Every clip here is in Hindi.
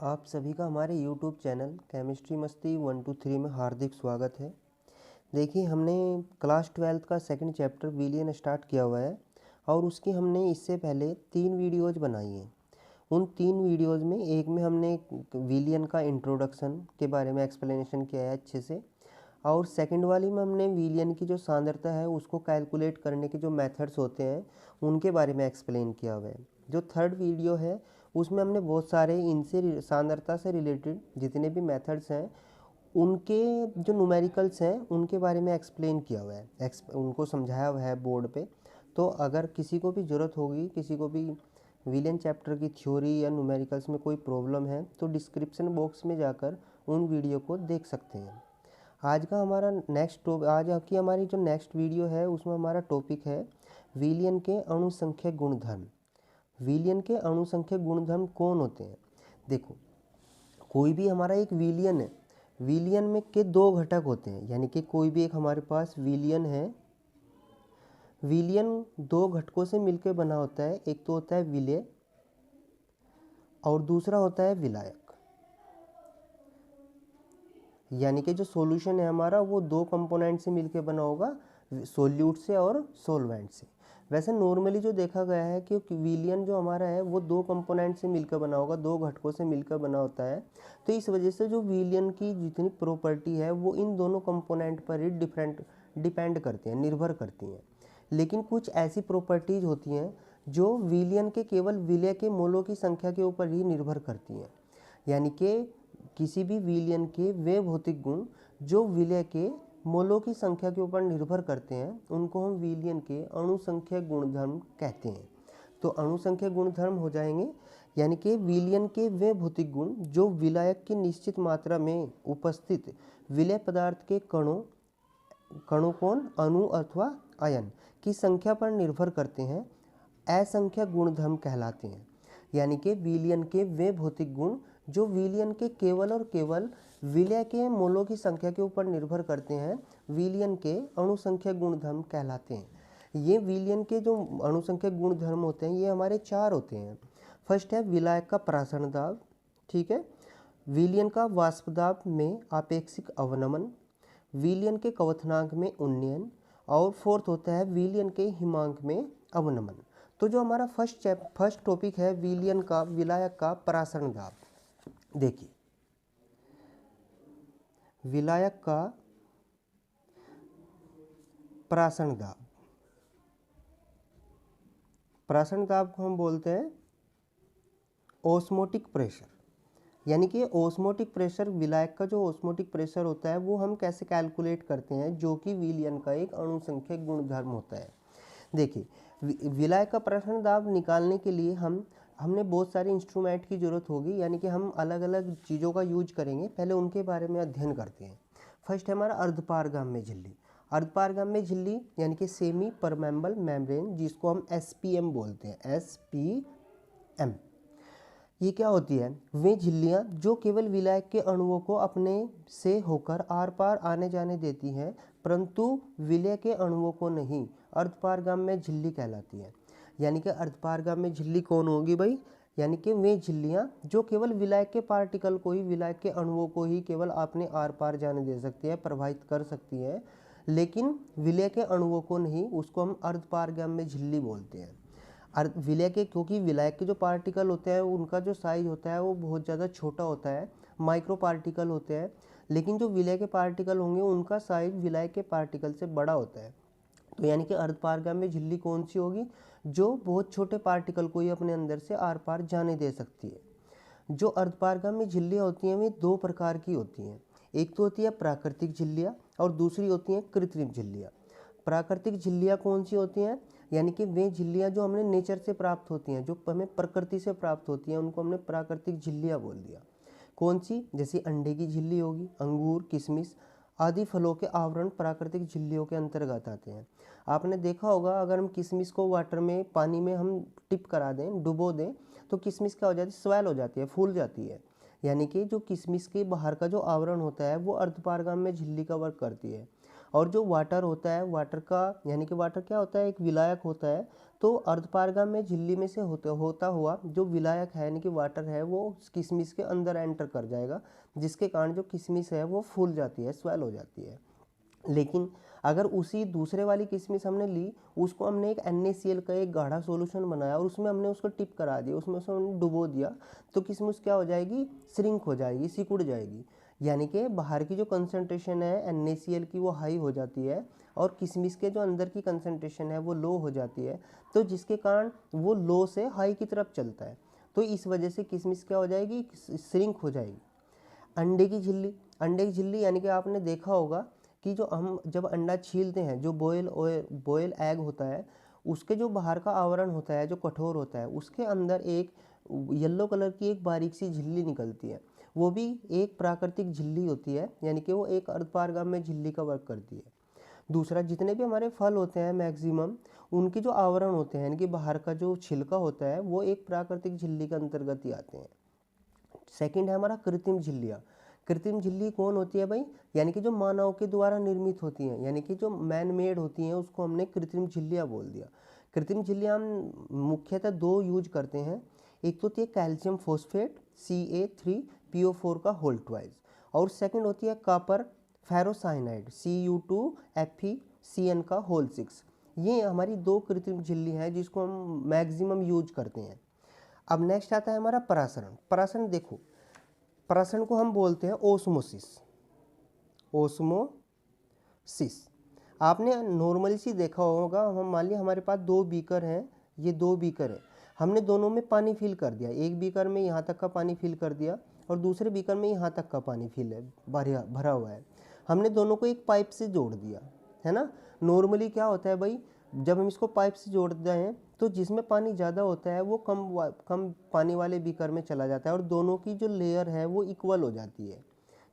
आप सभी का हमारे YouTube चैनल केमिस्ट्री मस्ती 1 2 3 में हार्दिक स्वागत है। देखिए, हमने क्लास 12th का सेकंड चैप्टर विलियन स्टार्ट किया हुआ है और उसकी हमने इससे पहले 3 वीडियोज़ बनाई हैं। उन 3 वीडियोज़ में एक में हमने विलियन का इंट्रोडक्शन के बारे में एक्सप्लेनेशन किया है अच्छे से, और सेकंड वाली में हमने विलियन की जो सांद्रता है उसको कैलकुलेट करने के जो मेथड्स होते हैं उनके बारे में एक्सप्लेन किया हुआ है। जो थर्ड वीडियो है उसमें हमने बहुत सारे इनसे सांद्रता से रिलेटेड जितने भी मेथड्स हैं उनके जो न्यूमेरिकल्स हैं उनके बारे में एक्सप्लेन किया हुआ है, उनको समझाया हुआ है बोर्ड पे। तो अगर किसी को भी ज़रूरत होगी, किसी को भी विलियन चैप्टर की थ्योरी या न्यूमेरिकल्स में कोई प्रॉब्लम है तो डिस्क्रिप्शन बॉक्स में जाकर उन वीडियो को देख सकते हैं। आज की हमारी जो नेक्स्ट वीडियो है उसमें हमारा टॉपिक है विलियन के अणुसंख्यक गुणधर्म। विलियन के अणुसंख्यक गुणधर्म कौन होते हैं? देखो, कोई भी हमारा एक विलियन है, विलियन में के 2 घटक होते हैं, यानी कि कोई भी एक हमारे पास विलियन है, विलियन 2 घटकों से मिलकर बना होता है। एक तो होता है विलेय और दूसरा होता है विलायक। यानी कि जो सॉल्यूशन है हमारा वो 2 कंपोनेंट से मिलकर बना होगा, सोल्यूट से और सोलवेंट से। वैसे नॉर्मली जो देखा गया है कि विलियन जो हमारा है वो 2 कंपोनेंट से मिलकर बना होगा, 2 घटकों से मिलकर बना होता है। तो इस वजह से जो विलियन की जितनी प्रॉपर्टी है वो इन दोनों कंपोनेंट पर ही डिपेंड करती हैं, निर्भर करती हैं। लेकिन कुछ ऐसी प्रॉपर्टीज होती हैं जो विलियन के केवल विलेय के मोलों की संख्या के ऊपर ही निर्भर करती हैं। यानी कि किसी भी विलियन के वे भौतिक गुण जो विलेय के मोलों की संख्या के ऊपर निर्भर करते हैं उनको हम विलियन के अणुसंख्यक गुणधर्म कहते हैं। तो अणुसंख्यक गुणधर्म हो जाएंगे यानी कि विलियन के वे भौतिक गुण जो विलायक की निश्चित मात्रा में उपस्थित विलेय पदार्थ के कणों कौन अणु अथवा आयन की संख्या पर निर्भर करते हैं, असंख्यक गुणधर्म कहलाते हैं। यानी कि विलियन के वे भौतिक गुण जो विलियन के केवल और केवल विलेय के मोलों की संख्या के ऊपर निर्भर करते हैं, विलियन के अणुसंख्यक गुणधर्म कहलाते हैं। ये विलियन के जो अणुसंख्यक गुणधर्म होते हैं ये हमारे 4 होते हैं। फर्स्ट है विलायक का प्रासरण दाब, ठीक है। विलियन का वाष्प दाब में आपेक्षिक अवनमन, विलियन के क्वथनांक में उन्नयन, और फोर्थ होता है विलियन के हिमांक में अवनमन। तो जो हमारा फर्स्ट टॉपिक है विलायक का प्रासरण दाब। देखिए, विलायक का प्रासरण दाब, प्रासरण दाब को हम बोलते हैं ऑस्मोटिक प्रेशर। यानी कि ऑस्मोटिक प्रेशर, विलायक का जो ऑस्मोटिक प्रेशर होता है वो हम कैसे कैलकुलेट करते हैं, जो कि विलियन का एक अणुसंख्यक गुणधर्म होता है। देखिए, विलायक का प्रासरण दाब निकालने के लिए हमने बहुत सारे इंस्ट्रूमेंट की ज़रूरत होगी, यानी कि हम अलग अलग चीज़ों का यूज करेंगे। पहले उनके बारे में अध्ययन करते हैं। फर्स्ट है हमारा अर्धपारगाम्य झिल्ली। अर्धपारगाम्य झिल्ली यानी कि सेमी परमेबल मेम्ब्रेन, जिसको हम SPM बोलते हैं, SPM। ये क्या होती है? वे झिल्लियाँ जो केवल विलायक के अणुओं को अपने से होकर आर पार आने जाने देती हैं, परंतु विलेय के अणुओं को नहीं, अर्धपारगाम्य झिल्ली कहलाती है। यानी कि अर्धपारगाम्य झिल्ली कौन होगी भाई? यानी कि वे झिल्लियाँ जो केवल विलायक के पार्टिकल को ही, विलायक के अणुओं को ही केवल अपने आर पार जाने दे सकती है, प्रभावित कर सकती है, लेकिन विलेय के अणुओं को नहीं, उसको हम अर्धपारगाम्य झिल्ली बोलते हैं। विलय के, क्योंकि विलायक के जो पार्टिकल होते हैं उनका जो साइज होता है वो बहुत ज़्यादा छोटा होता है, माइक्रो पार्टिकल होते हैं, लेकिन जो विलय के पार्टिकल होंगे उनका साइज विलायक के पार्टिकल से बड़ा होता है। तो यानी कि अर्धपारगाम्य झिल्ली कौन सी होगी? जो बहुत छोटे पार्टिकल को ही अपने अंदर से आर पार जाने दे सकती है। जो अर्धपारगामी झिल्लियाँ होती हैं वे 2 प्रकार की होती हैं। एक तो होती है प्राकृतिक झिल्लियाँ और दूसरी होती हैं कृत्रिम झिल्लियाँ। प्राकृतिक झिल्लियाँ कौन सी होती हैं? यानी कि वे झिल्लियाँ जो हमने नेचर से प्राप्त होती हैं, जो हमें प्रकृति से प्राप्त होती हैं, उनको हमने प्राकृतिक झिल्लियाँ बोल दिया। कौन सी? जैसे अंडे की झिल्ली होगी, अंगूर, किशमिश आदि फलों के आवरण प्राकृतिक झिल्लियों के अंतर्गत आते हैं। आपने देखा होगा, अगर हम किशमिश को वाटर में, पानी में हम टिप करा दें, डुबो दें, तो किशमिश क्या हो जाती है? स्वेल हो जाती है, फूल जाती है। यानी कि जो किशमिश के बाहर का जो आवरण होता है वो अर्धपारगाम्य झिल्ली का वर्क करती है। और जो वाटर होता है, वाटर का यानी कि वाटर क्या होता है, एक विलायक होता है। तो अर्धपारगम्य झिल्ली में से होता हुआ जो विलायक है यानी कि वाटर है वो किशमिश के अंदर एंटर कर जाएगा, जिसके कारण जो किशमिश है वो फूल जाती है, स्वेल हो जाती है। लेकिन अगर उसी दूसरे वाली किशमिश हमने ली, उसको हमने एक NaCl का एक गाढ़ा सॉल्यूशन बनाया और उसमें हमने उसको टिप करा दिया, उसमें हमने डुबो दिया, तो किशमिश क्या हो जाएगी, श्रिंक हो जाएगी, सिकुड़ जाएगी। यानी कि बाहर की जो कंसंट्रेशन है NaCl की वो हाई हो जाती है और किशमिश के जो अंदर की कंसंट्रेशन है वो लो हो जाती है, तो जिसके कारण वो लो से हाई की तरफ चलता है। तो इस वजह से किशमिश क्या हो जाएगी, श्रिंक हो जाएगी। अंडे की झिल्ली, अंडे की झिल्ली यानी कि आपने देखा होगा कि जो हम जब अंडा छीलते हैं, जो बॉयल एग होता है, उसके जो बाहर का आवरण होता है जो कठोर होता है, उसके अंदर एक येलो कलर की एक बारीक सी झिल्ली निकलती है। वो भी एक प्राकृतिक झिल्ली होती है, यानी कि वो एक अर्धपारगम्य झिल्ली का वर्क करती है। दूसरा, जितने भी हमारे फल होते हैं मैक्सिमम, उनके जो आवरण होते हैं यानी कि बाहर का जो छिलका होता है वो एक प्राकृतिक झिल्ली के अंतर्गत ही आते हैं। सेकंड है हमारा कृत्रिम झिल्लियाँ। कृत्रिम झिल्ली कौन होती है भाई, यानी कि जो मानव के द्वारा निर्मित होती हैं, यानी कि जो मैन मेड होती हैं, उसको हमने कृत्रिम झिल्लियाँ बोल दिया। कृत्रिम झिल्लियाँ हम मुख्यतः दो यूज करते हैं। एक तो होती है कैल्शियम फॉस्फेट Ca3PO4 का होल ट्वाइस, और सेकंड होती है कॉपर फेरोसाइनाइड Cu2FeCN का होल 6। ये हमारी दो कृत्रिम झिल्ली हैं जिसको हम मैक्सिमम यूज करते हैं। अब नेक्स्ट आता है हमारा परासरण। परासरण देखो, परासरण को हम बोलते हैं ओस्मोसिस। ओस्मोसिस आपने नॉर्मली सी देखा होगा, हम मान लिया हमारे पास दो बीकर हैं, ये दो बीकर है, हमने दोनों में पानी फिल कर दिया। एक बीकर में यहाँ तक का पानी फिल कर दिया और दूसरे बीकर में यहाँ तक का पानी फिल है, भरा हुआ है। हमने दोनों को एक पाइप से जोड़ दिया, है ना। नॉर्मली क्या होता है भाई, जब हम इसको पाइप से जोड़ते हैं तो जिसमें पानी ज़्यादा होता है वो कम पानी वाले बीकर में चला जाता है और दोनों की जो लेयर है वो इक्वल हो जाती है,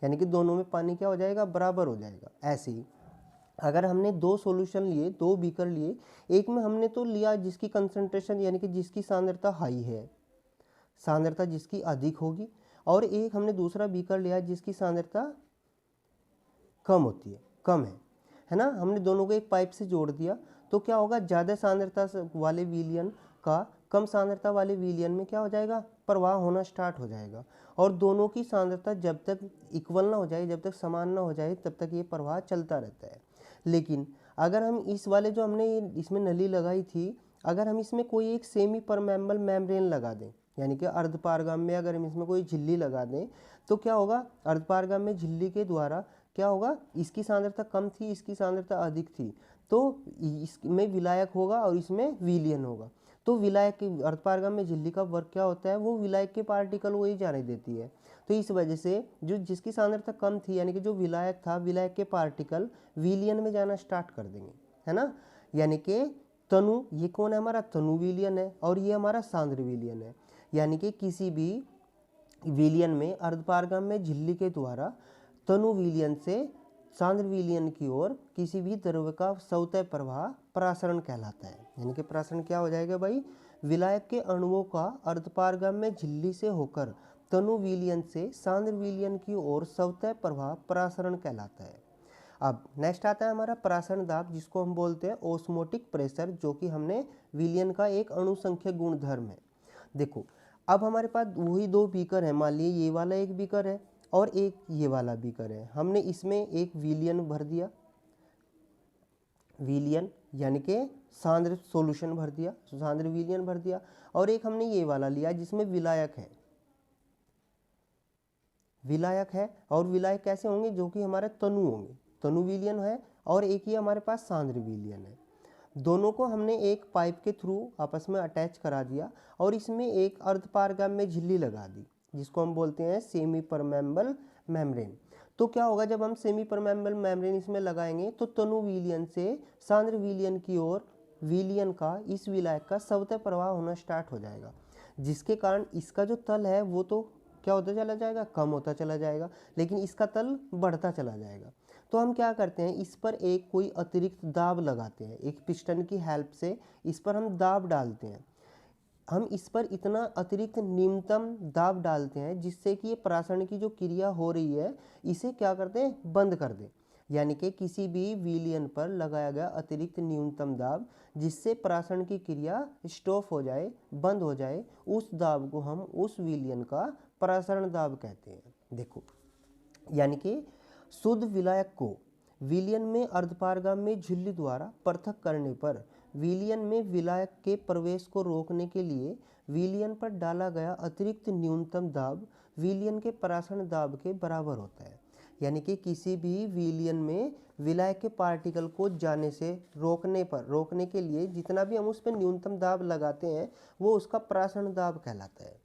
यानी कि दोनों में पानी क्या हो जाएगा, बराबर हो जाएगा। ऐसे ही अगर हमने दो सॉल्यूशन लिए, दो बीकर लिए, एक में हमने तो लिया जिसकी कंसंट्रेशन यानी कि जिसकी सांद्रता हाई है, सांद्रता जिसकी अधिक होगी, और एक हमने दूसरा बीकर लिया जिसकी सांद्रता कम होती है, कम है ना। हमने दोनों को एक पाइप से जोड़ दिया तो क्या होगा, ज़्यादा सांद्रता वाले विलयन का कम सांद्रता वाले विलयन में क्या हो जाएगा, प्रवाह होना स्टार्ट हो जाएगा। और दोनों की सांद्रता जब तक इक्वल ना हो जाए, जब तक समान ना हो जाए, तब तक ये प्रवाह चलता रहता है। लेकिन अगर हम इस वाले जो हमने इसमें नली लगाई थी, अगर हम इसमें कोई एक सेमी परमेबल मेम्ब्रेन लगा दें, यानी कि अर्धपारगाम्य अगर हम इसमें कोई झिल्ली लगा दें, तो क्या होगा, अर्धपारगाम्य झिल्ली के द्वारा क्या होगा, इसकी सांद्रता कम थी, इसकी सांद्रता अधिक थी, तो इसमें विलायक होगा और इसमें विलयन होगा। तो विलायक की अर्धपारगाम्य झिल्ली का वर्क क्या होता है, वो विलायक के पार्टिकल को ही जाने देती है। तो इस वजह से जो जिसकी सांद्रता कम थी यानी कि जो विलायक था, विलायक के पार्टिकल विलयन में जाना स्टार्ट कर देंगे, है ना। यानी कि तनु, ये कौन है हमारा, तनु विलयन है, और ये हमारा सांद्र विलयन है। यानी कि किसी भी विलयन में अर्धपारगाम्य झिल्ली के द्वारा तनु विलयन से सांद्र विलयन की ओर किसी भी द्रव्य का स्वतः प्रवाह परासरण कहलाता है। यानी कि परासरण क्या हो जाएगा भाई, विलायक के अणुओं का अर्धपारगाम्य झिल्ली से होकर तनु विलयन से सांद्र विलयन की ओर स्वतः प्रवाह परासरण कहलाता है। अब नेक्स्ट आता है हमारा परासरण दाब, जिसको हम बोलते हैं ओस्मोटिक प्रेशर, जो कि हमने विलयन का एक अणुसंख्यक गुणधर्म है। देखो, अब हमारे पास वही दो बीकर है, मान लीजिए ये वाला एक बीकर है और एक ये वाला बीकर है। हमने इसमें एक विलयन भर दिया, विलयन यानी कि सांद्र सॉल्यूशन भर दिया, सांद्र विलयन भर दिया, और एक हमने ये वाला लिया जिसमें विलायक है, विलायक है। और विलायक कैसे होंगे, जो कि हमारे तनु होंगे, तनु विलयन है, और एक ही हमारे पास सांद्र विलयन है। दोनों को हमने एक पाइप के थ्रू आपस में अटैच करा दिया और इसमें एक अर्धपारगाम्य झिल्ली लगा दी, जिसको हम बोलते हैं सेमी परमेबल मेम्ब्रेन। तो क्या होगा, जब हम सेमी परमेबल मेम्ब्रेन इसमें लगाएंगे तो तनु विलयन से सांद्र विलयन की ओर विलयन का, इस विलायक का स्वतः प्रवाह होना स्टार्ट हो जाएगा, जिसके कारण इसका जो तल है वो तो क्या होता चला जाएगा, कम होता चला जाएगा, लेकिन इसका तल बढ़ता चला जाएगा। तो हम क्या करते हैं, इस पर एक कोई अतिरिक्त दाब लगाते हैं, एक पिस्टन की हेल्प से इस पर हम दाब डालते हैं। हम इस पर इतना अतिरिक्त न्यूनतम दाब डालते हैं जिससे कि ये परासरण की जो क्रिया हो रही है इसे क्या करते हैं, बंद कर दें। यानी कि किसी भी विलयन पर लगाया गया अतिरिक्त न्यूनतम दाब जिससे प्राशन की क्रिया स्टॉप हो जाए, बंद हो जाए, उस दाब को हम उस विलयन का प्रासरण दाब कहते हैं। देखो, यानी कि शुद्ध विलायक को विलयन में अर्धपारगामी झिल्ली द्वारा पृथक करने पर विलयन में विलायक के प्रवेश को रोकने के लिए विलयन पर डाला गया अतिरिक्त न्यूनतम दाब विलयन के प्राशन दाब के बराबर होता है। यानी कि किसी भी विलयन में विलायक के पार्टिकल को जाने से रोकने के लिए जितना भी हम उस पर न्यूनतम दाब लगाते हैं वो उसका प्राशन दाब कहलाता है।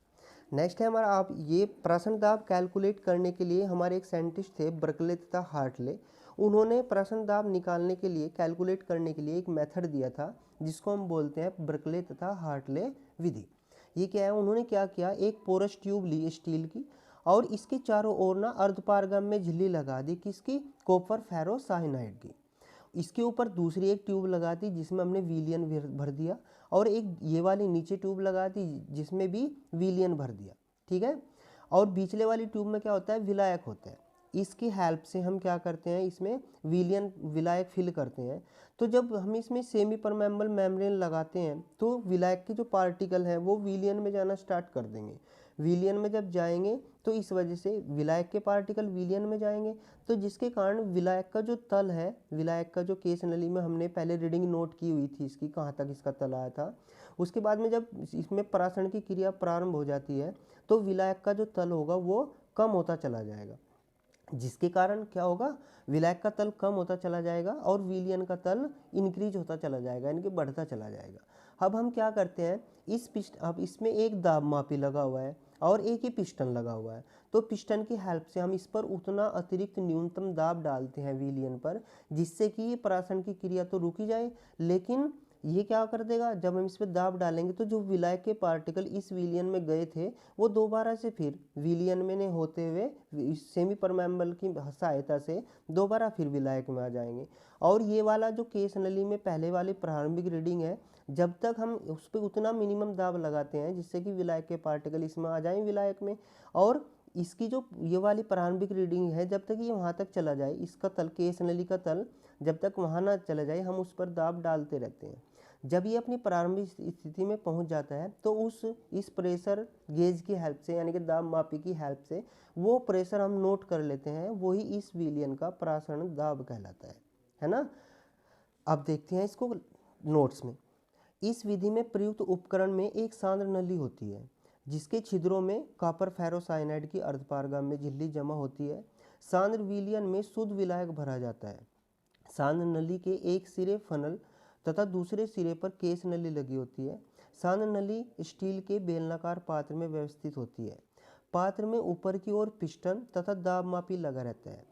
नेक्स्ट है हमारा, आप ये प्राशन दाब कैलकुलेट करने के लिए हमारे एक साइंटिस्ट थे बर्कले तथा हार्टले, उन्होंने प्राशन दाब निकालने के लिए, कैलकुलेट करने के लिए एक मेथड दिया था जिसको हम बोलते हैं बर्कले तथा हार्टले विधि। ये क्या है, उन्होंने क्या किया, एक पोरस ट्यूब ली स्टील की और इसके चारों ओर ना अर्धपारगम में झिल्ली लगा दी, किसकी, कॉपर फेरो साइनाइड की। इसके ऊपर दूसरी एक ट्यूब लगा दी जिसमें हमने विलियन भर दिया और एक ये वाली नीचे ट्यूब लगा दी जिसमें भी विलियन भर दिया, ठीक है। और बीचले वाली ट्यूब में क्या होता है, विलायक होता है। इसकी हेल्प से हम क्या करते हैं, इसमें विलायक फिल करते हैं। तो जब हम इसमें सेमी परमेबल मेम्ब्रेन लगाते हैं तो विलायक के जो पार्टिकल हैं वो विलियन में जाना स्टार्ट कर देंगे। विलियन में जब जाएंगे तो इस वजह से विलायक के पार्टिकल विलियन में जाएंगे, तो जिसके कारण विलायक का जो तल है, विलायक का जो केस नली में हमने पहले रीडिंग नोट की हुई थी इसकी, कहाँ तक इसका तल आया था, उसके बाद में जब इसमें परासरण की क्रिया प्रारंभ हो जाती है तो विलायक का जो तल होगा वो कम होता चला जाएगा, जिसके कारण क्या होगा, विलायक का तल कम होता चला जाएगा और विलियन का तल इंक्रीज होता चला जाएगा, यानी कि बढ़ता चला जाएगा। अब हम क्या करते हैं, अब इसमें एक दाब मापी लगा हुआ है और एक ही पिस्टन लगा हुआ है, तो पिस्टन की हेल्प से हम इस पर उतना अतिरिक्त न्यूनतम दाब डालते हैं विलियन पर जिससे कि ये परासरण की क्रिया तो रुकी जाए, लेकिन ये क्या कर देगा, जब हम इस पर दाब डालेंगे तो जो विलायक के पार्टिकल इस विलियन में गए थे वो दोबारा से फिर विलियन में नहीं होते हुए सेमी परमेबल की सहायता से दोबारा फिर विलायक में आ जाएंगे। और ये वाला जो केस नली में पहले वाली प्रारंभिक रीडिंग है, जब तक हम उस पर उतना मिनिमम दाब लगाते हैं जिससे कि विलायक के पार्टिकल इसमें आ जाएं विलायक में, और इसकी जो ये वाली प्रारंभिक रीडिंग है जब तक ये वहाँ तक चला जाए, इसका तल, केस नली का तल जब तक वहाँ ना चला जाए हम उस पर दाब डालते रहते हैं। जब ये अपनी प्रारंभिक स्थिति में पहुंच जाता है तो इस प्रेशर गेज की हेल्प से, यानी कि दाब मापी की हेल्प से वो प्रेशर हम नोट कर लेते हैं, वही इस विलियन का प्रासरण दाब कहलाता है ना। अब देखते हैं इसको नोट्स में। इस विधि में प्रयुक्त उपकरण में एक सांद्र नली होती है जिसके छिद्रों में कॉपर फेरोसाइनाइड की अर्धपारगामी झिल्ली जमा होती है। सांद्र विलियन में शुद्ध विलायक भरा जाता है। सांद्र नली के एक सिरे फनल तथा दूसरे सिरे पर केस नली लगी होती है। सांद्र नली स्टील के बेलनाकार पात्र में व्यवस्थित होती है। पात्र में ऊपर की ओर पिस्टन तथा दाब मापी लगा रहता है।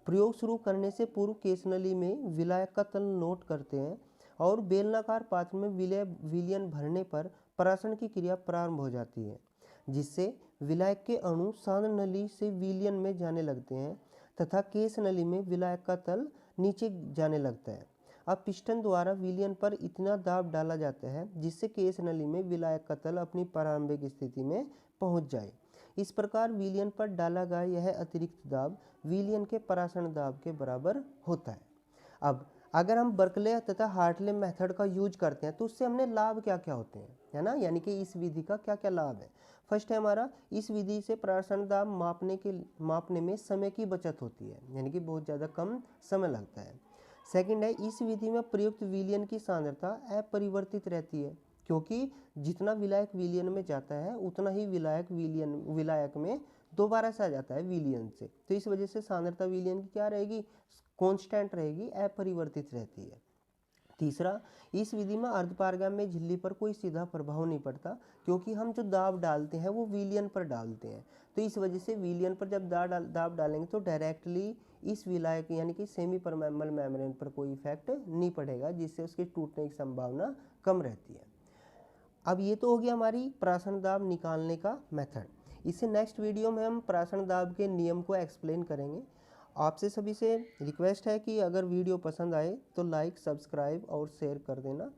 प्रयोग शुरू करने से पूर्व केस नली में विलायक का तल नोट करते हैं और बेलनाकार पात्र में विलयन भरने पर परासरण की क्रिया प्रारंभ हो जाती है, जिससे विलायक के अणु सांद्र नली से विलयन में जाने लगते हैं तथा केस नली में विलायक का तल नीचे जाने लगता है। अब पिस्टन द्वारा विलयन पर इतना दाब डाला जाता है जिससे केस नली में विलायक का तल अपनी प्रारंभिक स्थिति में पहुंच जाए। इस प्रकार विलयन पर डाला गया यह अतिरिक्त दाब विलयन के परासरण दाब के बराबर होता है। अब अगर हम बर्कले तथा हार्टले मेथड का यूज करते हैं तो उससे हमने लाभ क्या क्या होते हैं, है ना, यानी कि इस विधि का क्या क्या लाभ है। फर्स्ट है हमारा, इस विधि से परासरण दाब मापने में समय की बचत होती है, यानी कि बहुत ज़्यादा कम समय लगता है। सेकंड है, इस विधि में प्रयुक्त विलयन की सांद्रता अपरिवर्तित रहती है, क्योंकि जितना विलायक विलयन में जाता है उतना ही विलायक में दोबारा से आ जाता है विलयन से, तो इस वजह से सांद्रता विलयन की क्या रहेगी, कांस्टेंट रहेगी, अपरिवर्तित रहती है। तीसरा, इस विधि में अर्धपारगामी झिल्ली पर कोई सीधा प्रभाव नहीं पड़ता, क्योंकि हम जो दाब डालते हैं वो विलयन पर डालते हैं, तो इस वजह से विलयन पर जब दाब डालेंगे तो डायरेक्टली इस विलायक यानी कि सेमी परमेबल मेम्ब्रेन पर कोई इफेक्ट नहीं पड़ेगा, जिससे उसके टूटने की संभावना कम रहती है। अब ये तो हो गया हमारी प्रासरण दाब निकालने का मेथड। इससे नेक्स्ट वीडियो में हम प्रासरण दाब के नियम को एक्सप्लेन करेंगे। आपसे सभी से रिक्वेस्ट है कि अगर वीडियो पसंद आए तो लाइक, सब्सक्राइब और शेयर कर देना।